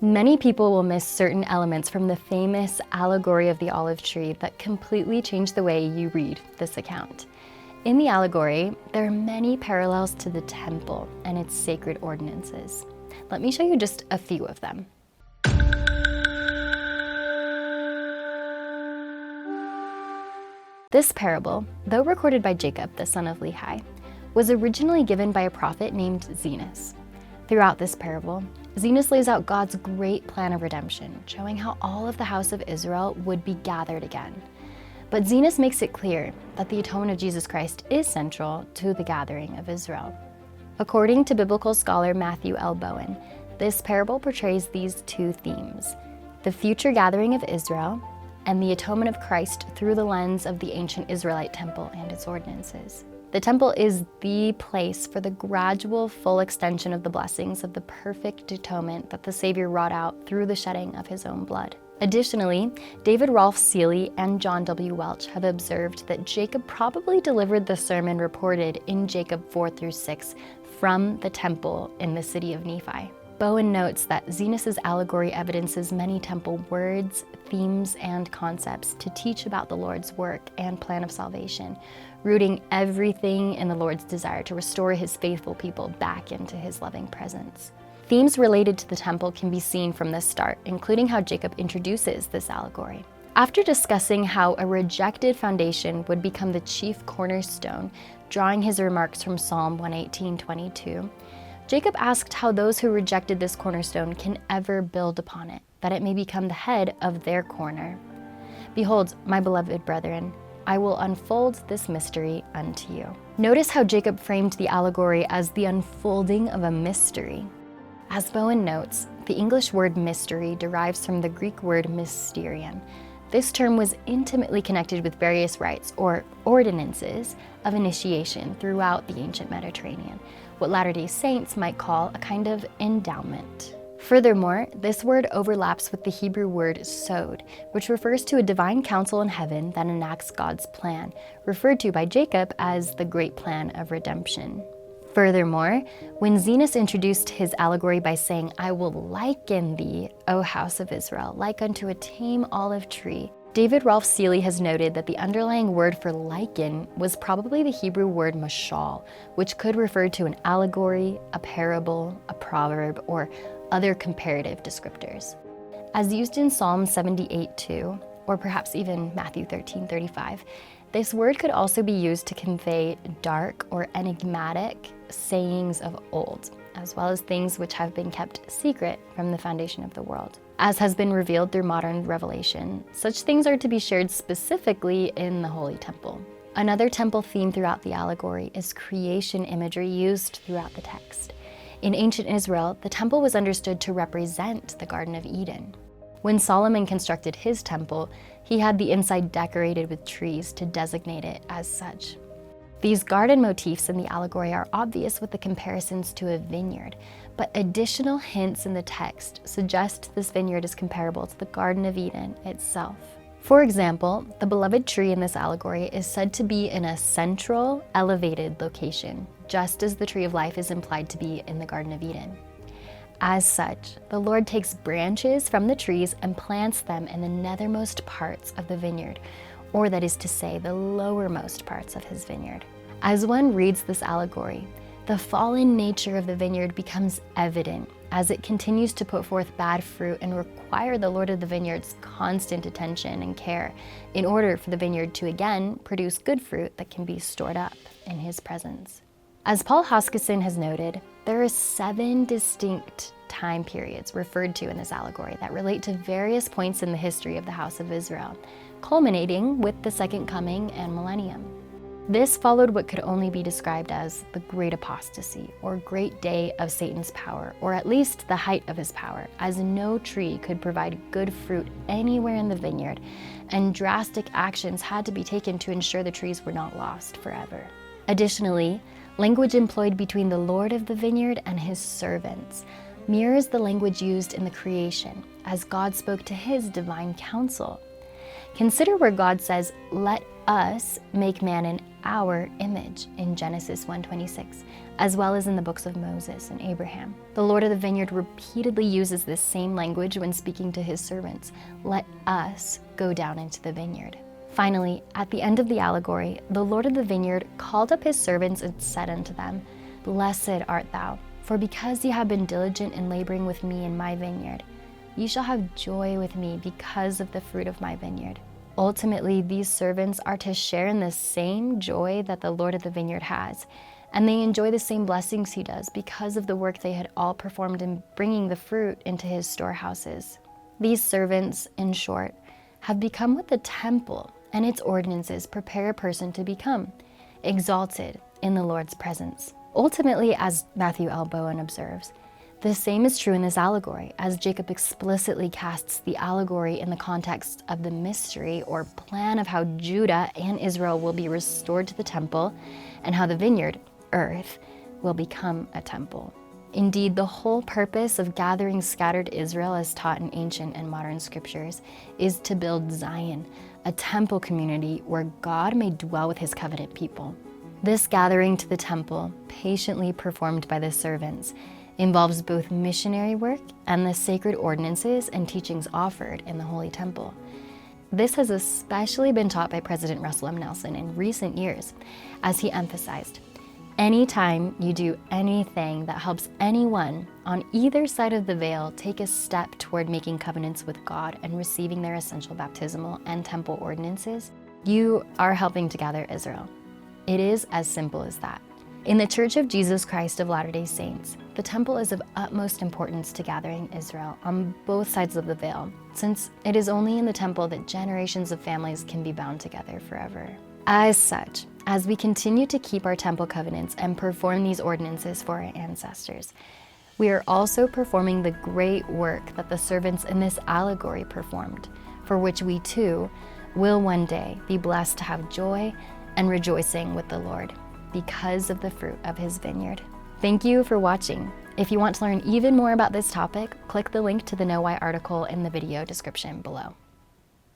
Many people will miss certain elements from the famous Allegory of the olive tree that completely change the way you read this account. In the allegory, there are many parallels to the temple and its sacred ordinances. Let me show you just a few of them. This parable, though recorded by Jacob, the son of Lehi, was originally given by a prophet named Zenos. Throughout this parable, Zenos lays out God's great plan of redemption, showing how all of the house of Israel would be gathered again. But Zenos makes it clear that the atonement of Jesus Christ is central to the gathering of Israel. According to biblical scholar Matthew L. Bowen, this parable portrays these two themes: the future gathering of Israel and the atonement of Christ through the lens of the ancient Israelite temple and its ordinances. The temple is the place for the gradual, full extension of the blessings of the perfect atonement that the Savior wrought out through the shedding of his own blood. Additionally, David Rolfe Seeley and John W. Welch have observed that Jacob probably delivered the sermon reported in Jacob 4-6 from the temple in the city of Nephi. Bowen notes that Zenos' allegory evidences many temple words, themes, and concepts to teach about the Lord's work and plan of salvation, rooting everything in the Lord's desire to restore his faithful people back into his loving presence. Themes related to the temple can be seen from the start, including how Jacob introduces this allegory. After discussing how a rejected foundation would become the chief cornerstone, drawing his remarks from Psalm 118:22, Jacob asked how those who rejected this cornerstone can ever build upon it, that it may become the head of their corner. Behold, my beloved brethren, I will unfold this mystery unto you. Notice how Jacob framed the allegory as the unfolding of a mystery. As Bowen notes, the English word mystery derives from the Greek word mysterion. This term was intimately connected with various rites or ordinances of initiation throughout the ancient Mediterranean, what Latter-day Saints might call a kind of endowment. Furthermore, this word overlaps with the Hebrew word sod, which refers to a divine council in heaven that enacts God's plan, referred to by Jacob as the great plan of redemption. Furthermore, when Zenos introduced his allegory by saying, "I will liken thee, O house of Israel, like unto a tame olive tree," David Rolfe Seeley has noted that the underlying word for liken was probably the Hebrew word mashal, which could refer to an allegory, a parable, a proverb, or other comparative descriptors. As used in Psalm 78:2, or perhaps even Matthew 13:35, this word could also be used to convey dark or enigmatic sayings of old, as well as things which have been kept secret from the foundation of the world. As has been revealed through modern revelation, such things are to be shared specifically in the Holy Temple. Another temple theme throughout the allegory is creation imagery used throughout the text. In ancient Israel, the temple was understood to represent the Garden of Eden. When Solomon constructed his temple, he had the inside decorated with trees to designate it as such. These garden motifs in the allegory are obvious with the comparisons to a vineyard, but additional hints in the text suggest this vineyard is comparable to the Garden of Eden itself. For example, the beloved tree in this allegory is said to be in a central, elevated location, just as the tree of life is implied to be in the Garden of Eden. As such, the Lord takes branches from the trees and plants them in the nethermost parts of the vineyard, or that is to say, the lowermost parts of his vineyard. As one reads this allegory, the fallen nature of the vineyard becomes evident as it continues to put forth bad fruit and require the Lord of the vineyard's constant attention and care in order for the vineyard to again produce good fruit that can be stored up in his presence. As Paul Hoskisson has noted, there are 7 distinct time periods referred to in this allegory that relate to various points in the history of the house of Israel, culminating with the second coming and millennium. This followed what could only be described as the Great Apostasy, or Great Day of Satan's power, or at least the height of his power, as no tree could provide good fruit anywhere in the vineyard, and drastic actions had to be taken to ensure the trees were not lost forever. Additionally, language employed between the Lord of the vineyard and his servants mirrors the language used in the creation, as God spoke to his divine counsel. Consider where God says, "Let us make man in our image in Genesis 1:26, as well as in the books of Moses and Abraham. The Lord of the vineyard repeatedly uses this same language when speaking to his servants. Let us go down into the vineyard. Finally, at the end of the allegory, the Lord of the vineyard called up his servants and said unto them, Blessed art thou, for because ye have been diligent in laboring with me in my vineyard, ye shall have joy with me because of the fruit of my vineyard. Ultimately, these servants are to share in the same joy that the Lord of the vineyard has, and they enjoy the same blessings he does because of the work they had all performed in bringing the fruit into his storehouses. These servants, in short, have become what the temple and its ordinances prepare a person to become, exalted in the Lord's presence. Ultimately, as Matthew L. Bowen observes, the same is true in this allegory, as Jacob explicitly casts the allegory in the context of the mystery or plan of how Judah and Israel will be restored to the temple and how the vineyard, earth, will become a temple. Indeed, the whole purpose of gathering scattered Israel as taught in ancient and modern scriptures is to build Zion, a temple community where God may dwell with his covenant people. This gathering to the temple, patiently performed by the servants, involves both missionary work and the sacred ordinances and teachings offered in the Holy Temple. This has especially been taught by President Russell M. Nelson in recent years, as he emphasized, anytime you do anything that helps anyone on either side of the veil take a step toward making covenants with God and receiving their essential baptismal and temple ordinances, you are helping to gather Israel. It is as simple as that. In the Church of Jesus Christ of Latter-day Saints, the temple is of utmost importance to gathering Israel on both sides of the veil, since it is only in the temple that generations of families can be bound together forever. As such, as we continue to keep our temple covenants and perform these ordinances for our ancestors, we are also performing the great work that the servants in this allegory performed, for which we too will one day be blessed to have joy and rejoicing with the Lord, because of the fruit of his vineyard. Thank you for watching. If you want to learn even more about this topic, click the link to the KnoWhy article in the video description below.